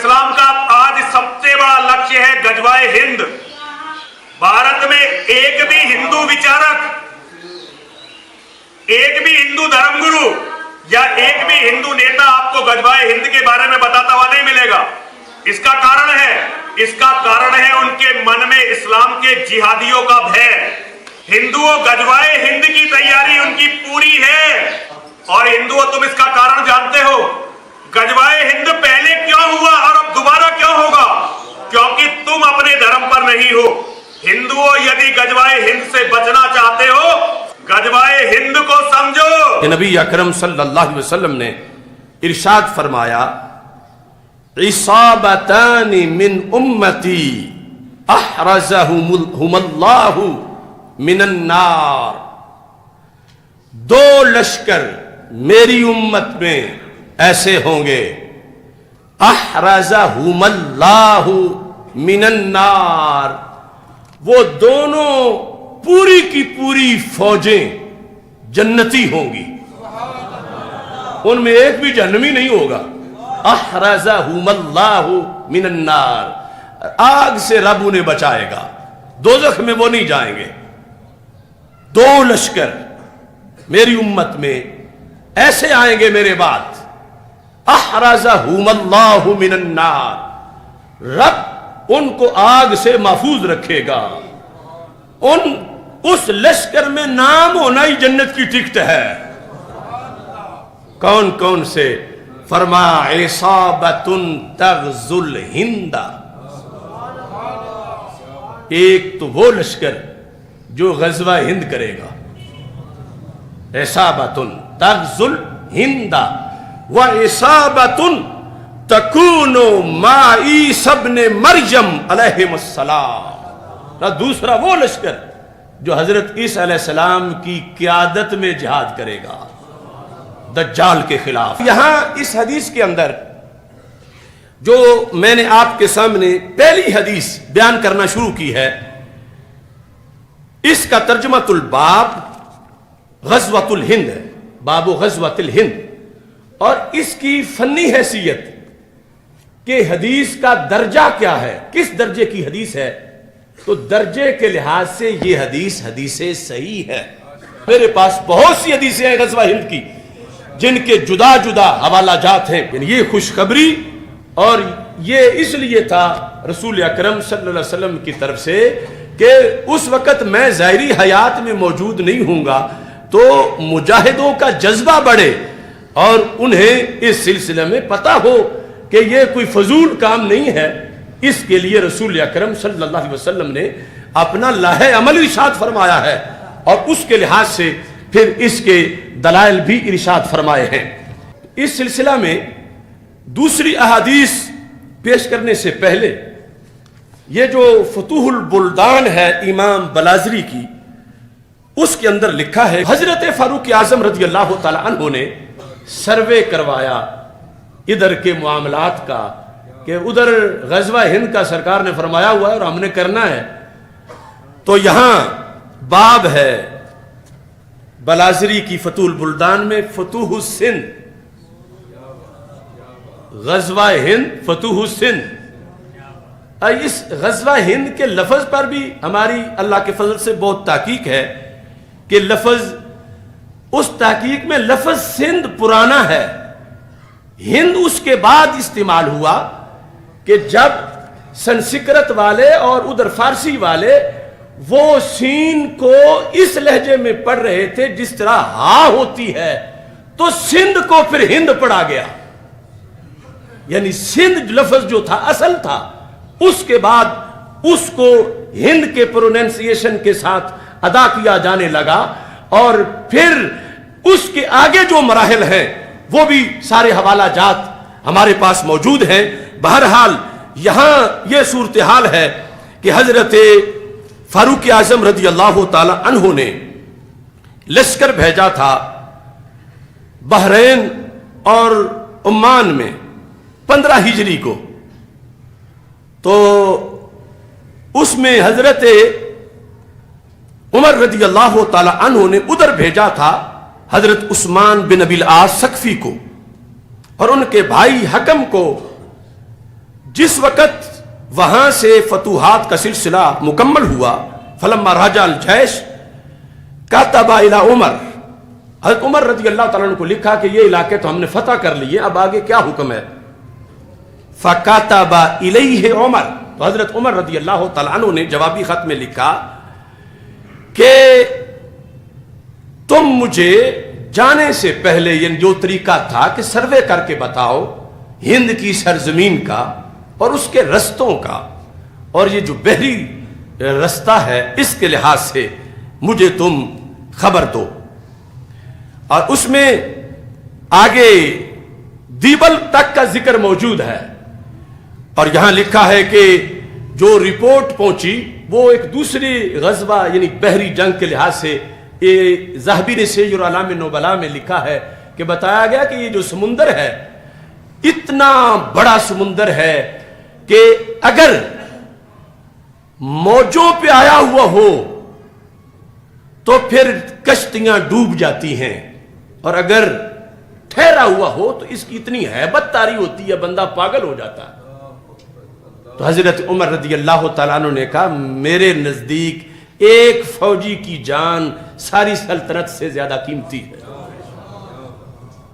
इस्लाम का आज सबसे बड़ा लक्ष्य है गजवाए हिंद। भारत में एक भी हिंदू विचारक, एक भी हिंदू धर्मगुरु या एक भी हिंदू नेता आपको गजवाए हिंद के बारे में बताता हुआ नहीं मिलेगा। इसका कारण है उनके मन में इस्लाम के जिहादियों का भय। हिंदुओं, गजवाए हिंद की तैयारी उनकी पूरी है। और हिंदुओं, तुम इसका कारण जानते हो। गजवाए हिंद पहले क्यों हुआ और अब दोबारा क्यों होगा? क्योंकि तुम अपने धर्म पर नहीं हो। हिंदुओं, यदि गजवाए हिंद से बचना चाहते हो, गजवाए हिंद को समझो। कि नबी अकरम सल्लल्लाहु अलैहि वसल्लम ने इरशाद फरमाया, इसाबतानी मिन उम्मती अहरज़हुमुल्लाहु मिनन नार। दो लश्कर मेरी उम्मत में ऐसे होंगे, अहरज़हुमुल्लाहु मिनन नार, वो दोनों पूरी की पूरी फौजें जन्नती होंगी, उनमें एक भी जहन्नमी नहीं होगा। अहरज़हुमुल्लाहु मिनन नार, आग से रब उन्हें बचाएगा, दोज़ख में वो नहीं जाएंगे। दो लश्कर मेरी उम्मत में ऐसे आएंगे मेरे बाद, अहरज़हुमुल्लाहु मिनन नार, रब उनको आग से महफूज रखेगा। उस लश्कर में नाम होना ही जन्नत की टिकट है। कौन कौन से? फरमा इसाबतुन तग़ज़ुल हिंदा, एक तो वो लश्कर जो ग़ज़वा हिंद करेगा, इसाबतुन तग़ज़ुल हिंदा व इसाबतुन तकूनु माई सबने मरियम अलैहिस्सलाम। दूसरा वो लश्कर जो हजरत ईसा अलैहिस्सलाम की क़यादत में जिहाद करेगा दज्जाल के खिलाफ। यहां इस हदीस के अंदर जो मैंने आपके सामने पहली हदीस बयान करना शुरू की है, इसका तर्जुमतुल बाब ग़ज़वतुल हिंद है, बाबु ग़ज़वतुल हिंद। और इसकी फन्नी हैसियत कि हदीस का दर्जा क्या है, किस दर्जे की हदीस है, तो दर्जे के लिहाज से ये हदीस सही है। मेरे पास बहुत सी हदीसें हैं ग़ज़वा हिंद की जिनके जुदा जुदा हवाला जात हैं। ये खुशखबरी और ये इसलिए था रसूल अकरम सल्लल्लाहु अलैहि वसल्लम की तरफ से कि उस वक़्त मैं ज़ाहिरी हयात में मौजूद नहीं हूँगा, तो मुजाहिदों का जज्बा बढ़े और उन्हें इस सिलसिले में पता हो कि ये कोई फजूल काम नहीं है। इसके लिए रसूल अकरम सल्लल्लाहु अलैहि वसल्लम ने अपना लाहे अमल इरशाद फरमाया है और उसके लिहाज से फिर इसके दलाइल भी इरशाद फरमाए हैं। इस सिलसिला में दूसरी अहादीस पेश करने से पहले ये जो फतूहुल बुल्दान है इमाम बलाज़री की, उसके अंदर लिखा है हजरत फारूक आज़म रज़ी अल्लाह तआला अन्हु ने सर्वे करवाया इधर के मामलात का कि उधर ग़ज़वा हिंद का सरकार ने फरमाया हुआ है और हमने करना है। तो यहां बाब है बलाज़री की फतूहुल बुल्दान में, फतूहुस सिंध, ग़ज़वा हिंद फतूहुस सिंध। इस ग़ज़वा हिंद के लफ्ज़ पर भी हमारी अल्लाह के फजल से बहुत ताकीक है कि लफ्ज़, उस ताकीक में लफ्ज़ सिंध पुराना है, हिंद उसके बाद इस्तेमाल हुआ कि जब संस्कृत वाले और उधर फारसी वाले वो सीन को इस लहजे में पढ़ रहे थे जिस तरह हा होती है, तो सिंध को फिर हिंद पढ़ा गया। यानी सिंध लफ्ज़ जो था असल था, उसके बाद उसको हिंद के प्रोनाउंसिएशन के साथ अदा किया जाने लगा और फिर उसके आगे जो मराहिल हैं वो भी सारे हवाला जात हमारे पास मौजूद हैं। बहरहाल यहां यह सूरत हाल है कि हजरत फारूक आज़म रज़ी अल्लाह ताला अन्हु ने लश्कर भेजा था बहरैन और ओमान में 15 हिजरी को। तो उसमें हजरत उमर रज़ी अल्लाह ताला अन्हु ने उधर भेजा था हजरत उस्मान बिन अबिल आस सकफी को और उनके भाई हकम को जिस वक्त वहां से फतूहात का सिलसिला मुकम्मल हुआ, फलम्मा राजा अल जैश कातबा इला उमर, हज़रत उमर रज़ी अल्लाह तआला अन्हु को लिखा कि ये इलाके तो हमने फतह कर लिए, अब आगे क्या हुक्म है। फ़कातबा इलैहि उमर, तो हज़रत उमर रज़ी अल्लाह तआला अन्हु ने जवाबी खत में लिखा कि तुम मुझे जाने से पहले ये जो तरीका था कि सर्वे करके बताओ हिंद की सरजमीन का और उसके रस्तों का, और ये जो बहरी रास्ता है इसके लिहाज से मुझे तुम खबर दो। और उसमें आगे दीबल तक का जिक्र मौजूद है, और यहां लिखा है कि जो रिपोर्ट पहुंची वो एक दूसरी गजबा यानी बहरी जंग के लिहाज से, ये ज़हबी ने सेजुर आलाम नोबला में लिखा है कि बताया गया कि ये जो समुंदर है इतना बड़ा समुंदर है कि अगर मौजों पे आया हुआ हो तो फिर कश्तियां डूब जाती हैं, और अगर ठहरा हुआ हो तो इसकी इतनी हैबत तारी होती है बंदा पागल हो जाता है। तो हजरत उमर रज़ी अल्लाह तआला अन्हु ने कहा, मेरे नजदीक एक फौजी की जान सारी सल्तनत से ज्यादा कीमती है,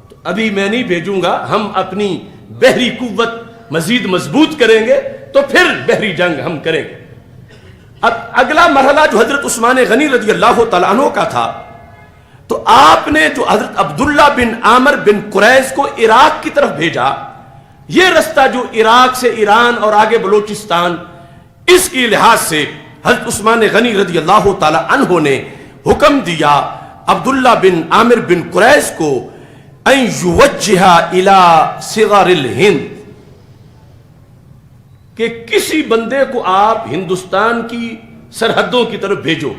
तो अभी मैं नहीं भेजूंगा, हम अपनी बहरी कुव्वत मजीद मजबूत करेंगे तो फिर बहरी जंग हम करेंगे। अब अगला मरहला जो हजरत उस्मान गनी रज़ी अल्लाह तआला अन्हु का था, तो आपने जो हजरत अब्दुल्ला बिन आमिर बिन कुरैज को इराक की तरफ भेजा, यह रास्ता जो इराक से ईरान और आगे बलोचिस्तान, इसकी लिहाज से हजरत उस्मान गनी रज़ी अल्लाह तआला अन्हु ने हुक्म दिया अब्दुल्ला बिन आमिर बिन कुरैज को अन युवज्जिहा इला सिगारिल हिंद, कि किसी बंदे को आप हिंदुस्तान की सरहदों की तरफ भेजो।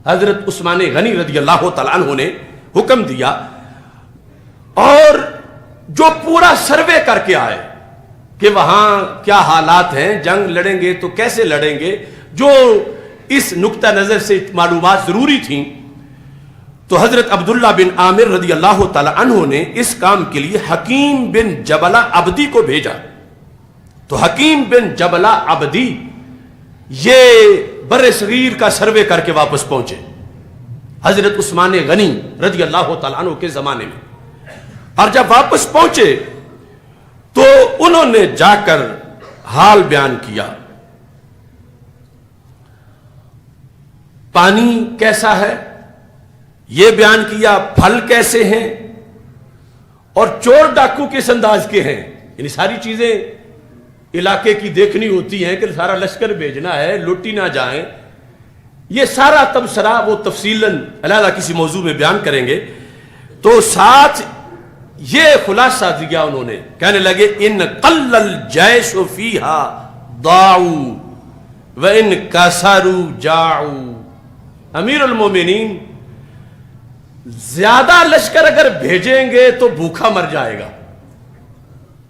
हजरत उस्मान गनी रज़ी अल्लाह तआला अन्हु ने हुक्म दिया, और जो पूरा सर्वे करके आए कि वहां क्या हालात हैं, जंग लड़ेंगे तो कैसे लड़ेंगे, जो इस नुक्ता नजर से मालूमात जरूरी थी। तो हजरत अब्दुल्ला बिन आमिर रज़ी अल्लाह तआला अन्हु ने इस काम के लिए हकीम बिन जबला अब्दी को भेजा। तो हकीम बिन जबला अब्दी ये बर्रे सगीर का सर्वे करके वापस पहुंचे हजरत उस्मान गनी रज़ी अल्लाह तआला अन्हु के जमाने में, और जब वापस पहुंचे तो उन्होंने जाकर हाल बयान किया, पानी कैसा है यह बयान किया, फल कैसे हैं, और चोर डाकू किस अंदाज के हैं। यानी सारी चीजें इलाके की देखनी होती हैं कि सारा लश्कर भेजना है, लुटी ना जाए, ये सारा तबसरा वो तफसीलन अलग किसी मौजू में बयान करेंगे। तो साथ ये खुलासा दिया उन्होंने, कहने लगे इन कल्लल जैश फीहा दाऊ व इन कसरू जाऊ, अमीरुल मोमिनीन ज्यादा लश्कर अगर भेजेंगे तो भूखा मर जाएगा,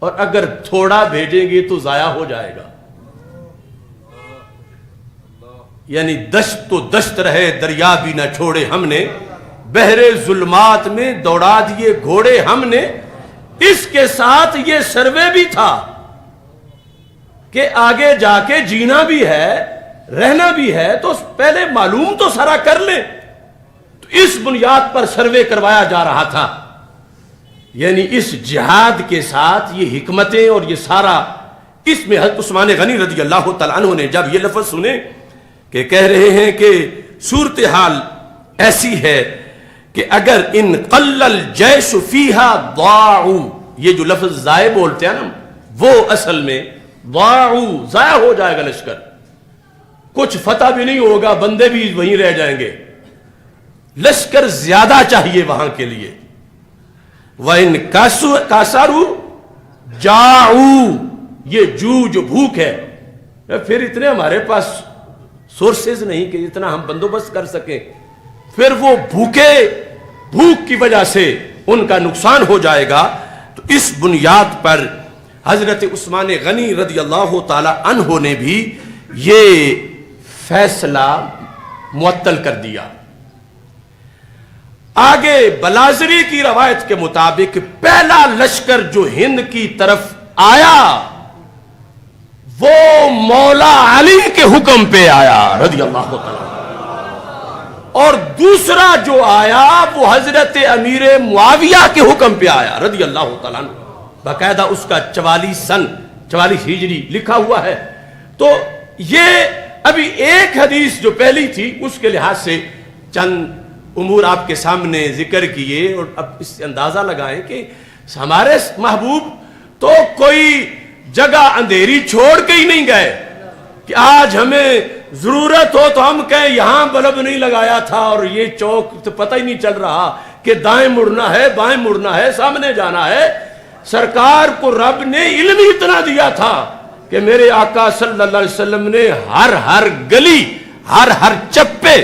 और अगर थोड़ा भेजेंगे तो जाया हो जाएगा। यानी दश्त तो दश्त रहे दरिया भी न छोड़े हमने, बहरे जुल्मात में दौड़ा दिए घोड़े हमने। इसके साथ ये सर्वे भी था कि आगे जाके जीना भी है, रहना भी है, तो पहले मालूम तो सारा कर ले। तो इस बुनियाद पर सर्वे करवाया जा रहा था। यानी इस जिहाद के साथ ये हिकमतें और ये सारा, इसमें हज़रत उस्मान गनी रज़ी अल्लाह तआला अन्हु ने जब ये लफ्ज़ सुने कि कह रहे हैं कि सूरत हाल ऐसी है कि अगर इन कल्लल जैश फीहा दाऊ, ये जो लफ्ज़ जाए बोलते हैं ना, वो असल में दाऊ जाया हो जाएगा लश्कर, कुछ फतह भी नहीं होगा, बंदे भी वहीं रह जाएंगे, लश्कर ज्यादा चाहिए वहां के लिए। इन कासारू जाऊ, ये जू जो भूख है, फिर इतने हमारे पास सोर्सेज नहीं कि इतना हम बंदोबस्त कर सके, फिर वो भूख की वजह से उनका नुकसान हो जाएगा। तो इस बुनियाद पर हजरत उस्मान गनी रज़ी अल्लाह तआला अन्हु ने भी ये फैसला मुअत्तल कर दिया। आगे बलाजरी की रवायत के मुताबिक पहला लश्कर जो हिंद की तरफ आया मौला अली के हुक्म पे आया रज़ी अल्लाह तआला, और दूसरा जो आया वो हजरत अमीर मुआविया के हुक्म पे आया रज़ी अल्लाह तआला। बाकायदा उसका 44 हिजरी लिखा हुआ है। तो ये अभी एक हदीस जो पहली थी उसके लिहाज से चंद उमूर आपके सामने जिक्र किए, और अब इससे अंदाजा लगाएं कि हमारे महबूब तो कोई जगह अंधेरी छोड़ के ही नहीं गए कि आज हमें जरूरत हो तो हम कहें यहां बल्ब नहीं लगाया था और ये चौक तो पता ही नहीं चल रहा कि दाएं मुड़ना है, बाएं मुड़ना है, सामने जाना है। सरकार को रब ने इल्म ही इतना दिया था कि मेरे आका सल्लल्लाहु अलैहि वसल्लम ने हर गली, हर चप्पे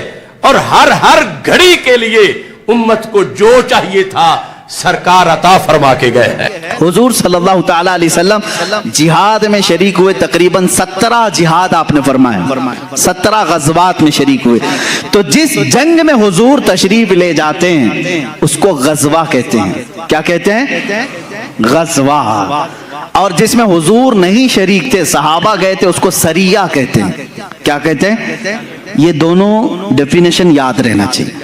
और हर घड़ी के लिए उम्मत को जो चाहिए था सरकार अता फरमा के गए हैं। हुजूर सल्लल्लाहु ताला अलैहि वसल्लम जिहाद में शरीक हुए, तकरीबन 17 जिहाद आपने फरमाया, 17 गज़वात में शरीक हुए। तो जिस जंग में हुजूर तशरीफ ले जाते हैं उसको गज़वा कहते हैं। क्या कहते हैं? गज़वा। और जिसमें हुजूर नहीं शरीक थे, सहाबा गए थे, उसको सरिया कहते हैं। क्या कहते हैं? ये दोनों डेफिनेशन याद रहना चाहिए।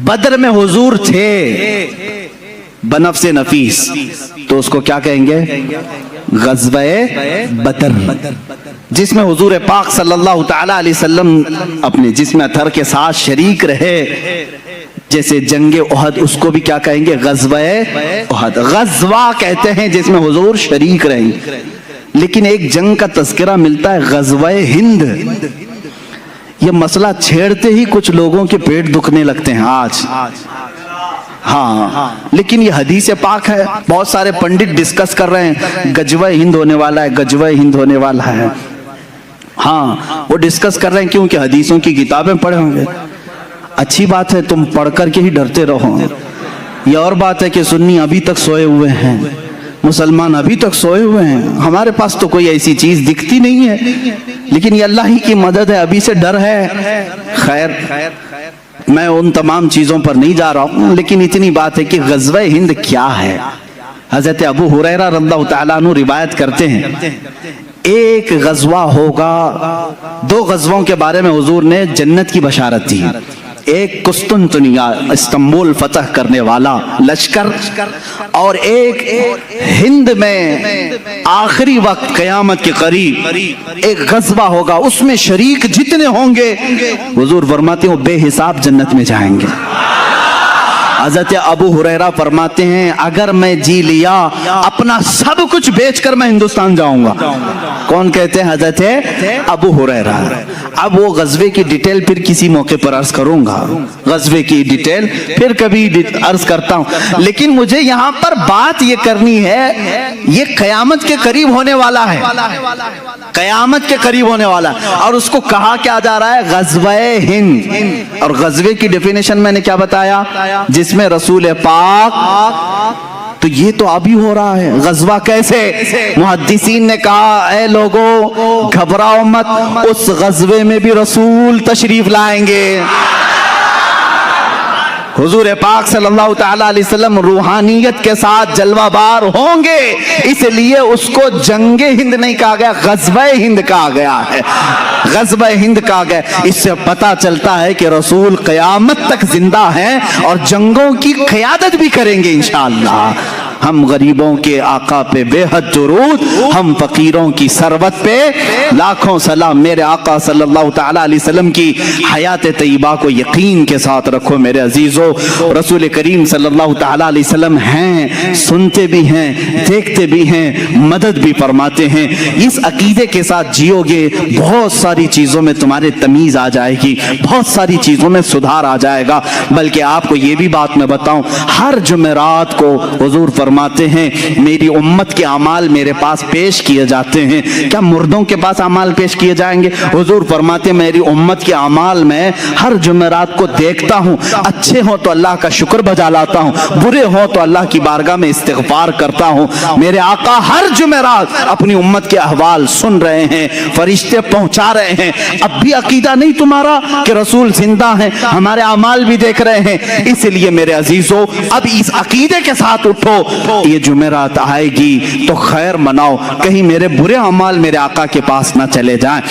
बदर में हुजूर थे बनफ्से नफीस, तो उसको क्या कहेंगे? गज़वाए बदर। जिसमें हुजूर पाक सल्लल्लाहु ताला अलैहि वसल्लम अपने जिस्म अतहर के साथ शरीक रहे, जैसे जंगे उहद, उसको भी क्या कहेंगे? गज़वाए उहद। गज़वा कहते हैं जिसमें हुजूर शरीक रहे। लेकिन एक जंग का तज़किरा मिलता है, गज़वाए हिंद। ये मसला छेड़ते ही कुछ लोगों के पेट दुखने लगते हैं आज। हाँ, लेकिन ये हदीस पाक है। बहुत सारे पंडित डिस्कस कर रहे हैं गज़वाए हिंद होने वाला है, गज़वाए हिंद होने वाला है। हाँ, वो डिस्कस कर रहे हैं क्योंकि हदीसों की किताबें पढ़े होंगे। अच्छी बात है, तुम पढ़ करके ही डरते रहो। ये और बात है कि सुन्नी अभी तक सोए हुए हैं, मुसलमान अभी तक सोए हुए हैं। हमारे पास तो कोई ऐसी चीज दिखती नहीं है, लेकिन ये अल्लाह ही की मदद है, अभी से डर है। खैर, मैं उन तमाम चीजों पर नहीं जा रहा हूँ, लेकिन इतनी बात है कि गज़वाए हिंद क्या है। हजरत अबू हुरैरा रज़ियल्लाहु ताला अन्हु रिवायत करते हैं, एक गज़वा होगा, 2 गज़वों के बारे में हुजूर ने जन्नत की बशारत दी। एक कुस्तुनतुनिया, इस्तांबुल फतह करने वाला लश्कर, और एक हिंद में आखिरी वक्त क़यामत के करीब एक गज़वा होगा, उसमें शरीक जितने होंगे हुजूर फरमाते हैं वो बेहिसाब जन्नत में जाएंगे। हज़रत अबू हुरैरा फरमाते हैं, अगर मैं जी लिया अपना सब कुछ बेचकर मैं हिंदुस्तान जाऊंगा। कौन कहते हैं? हज़रत अबू हुरैरा। अब वो गज़वे की डिटेल फिर किसी मौके पर अर्ज करूंगा, गज़वे की डिटेल फिर कभी अर्ज करता हूं। लेकिन मुझे यहाँ पर बात ये करनी है, ये क़यामत के करीब होने वाला है, क़यामत के करीब होने वाला है, और उसको कहा क्या जा रहा है? गज़वाए हिंद। और गज़वे की डेफिनेशन मैंने क्या बताया? जिसमें रसूल पाक, तो ये तो अभी हो रहा है। गज़वा कैसे? मुहद्दिसीन ने कहा, ऐ लोगों घबराओ मत, उस गज़वे में भी रसूल तशरीफ लाएंगे। हुजूर पाक सल्लल्लाहु ताला अलैहि वसल्लम रूहानियत के साथ जलवाबार होंगे, इसलिए उसको जंगे हिंद नहीं कहा गया, गज़वाए हिंद कहा गया है। गज़वाए हिंद कहा गया। इससे पता चलता है कि रसूल क़यामत तक जिंदा हैं और जंगों की क़यादत भी करेंगे इंशाअल्लाह। हम गरीबों के आका पे बेहद दुरूद, हम फकीरों की सरबत पे लाखों सलाम। मेरे आका सल्लल्लाहु ताला अलैहि वसल्लम की हयात तय्यबा को यकीन के साथ रखो मेरे अजीजों। रसूल करीम सल्लल्लाहु ताला अलैहि वसल्लम हैं, सुनते भी हैं, देखते भी हैं, मदद भी फरमाते हैं। इस अकीदे के साथ जियोगे, बहुत सारी चीज़ों में तुम्हारे तमीज़ आ जाएगी, बहुत सारी चीज़ों में सुधार आ जाएगा। बल्कि आपको ये भी बात मैं बताऊं, हर जुमेरात को हुजूर फरमाते हैं मेरी उम्मत के अमाल मेरे पास पेश किए जाते हैं। क्या मुर्दों के पास अमाल पेश किए जाएंगे? हुजूर फरमाते हैं मेरी उम्मत के अमाल में हर जुमेरात को देखता हूँ, अच्छे हो तो अल्लाह का शुक्र बजा लाता हूँ, बुरे हो तो अल्लाह की बारगाह में इस्तिग़फ़ार करता हूँ। मेरे आका हर जुमेरात अपनी उम्मत के अहवाल सुन रहे हैं, फरिश्ते पहुंचा रहे हैं। अब भी अकीदा नहीं तुम्हारा कि रसूल जिंदा हैं, हमारे अमाल भी देख रहे हैं। इसलिए मेरे अजीजों अब इस अकीदे के साथ उठो یہ جمعرات آئے گی تو خیر مناؤ, کہیں میرے برے اعمال میرے آقا کے پاس نہ چلے جائیں,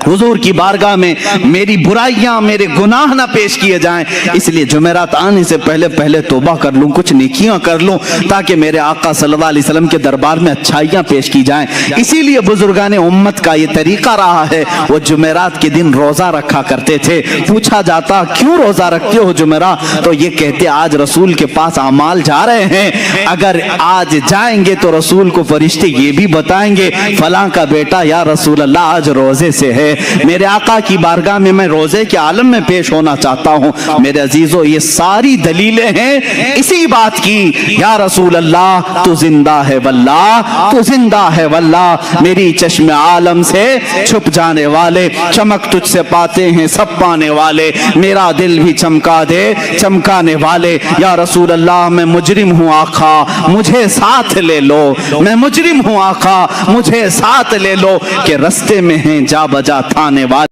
حضور کی بارگاہ میں میری برائیاں میرے گناہ نہ پیش کیے جائیں, اس لیے جمعرات آنے سے پہلے توبہ کر لوں, کچھ نیکیاں کر لوں, تاکہ میرے آقا صلی اللہ علیہ وسلم کے دربار میں اچھائیاں پیش کی جائیں. اسی لیے بزرگان امت کا یہ طریقہ رہا ہے, وہ جمعرات کے دن روزہ رکھا کرتے تھے. پوچھا جاتا کیوں روزہ رکھتے ہو جمعرات, تو یہ کہتے آج رسول کے پاس اعمال جا رہے ہیں, اگر آج جائیں گے تو رسول کو فرشتے یہ بھی بتائیں گے فلاں کا بیٹا یا رسول اللہ آج روزے سے ہے, میرے آقا کی بارگاہ میں میں روزے کے عالم میں پیش ہونا چاہتا ہوں. میرے عزیزو, یہ ساری دلیلیں ہیں اسی بات کی, یا رسول اللہ تو زندہ ہے واللہ, تو زندہ ہے واللہ, میری چشم عالم سے چھپ جانے والے, چمک تجھ سے پاتے ہیں سب پانے والے, میرا دل بھی چمکا دے چمکانے والے. یا رسول اللہ میں مجرم ہوں آقا مجھے ساتھ لے لو, میں مجرم ہوں آقا مجھے ساتھ لے لو, کہ رستے میں ہیں جا بجا تھانے والے.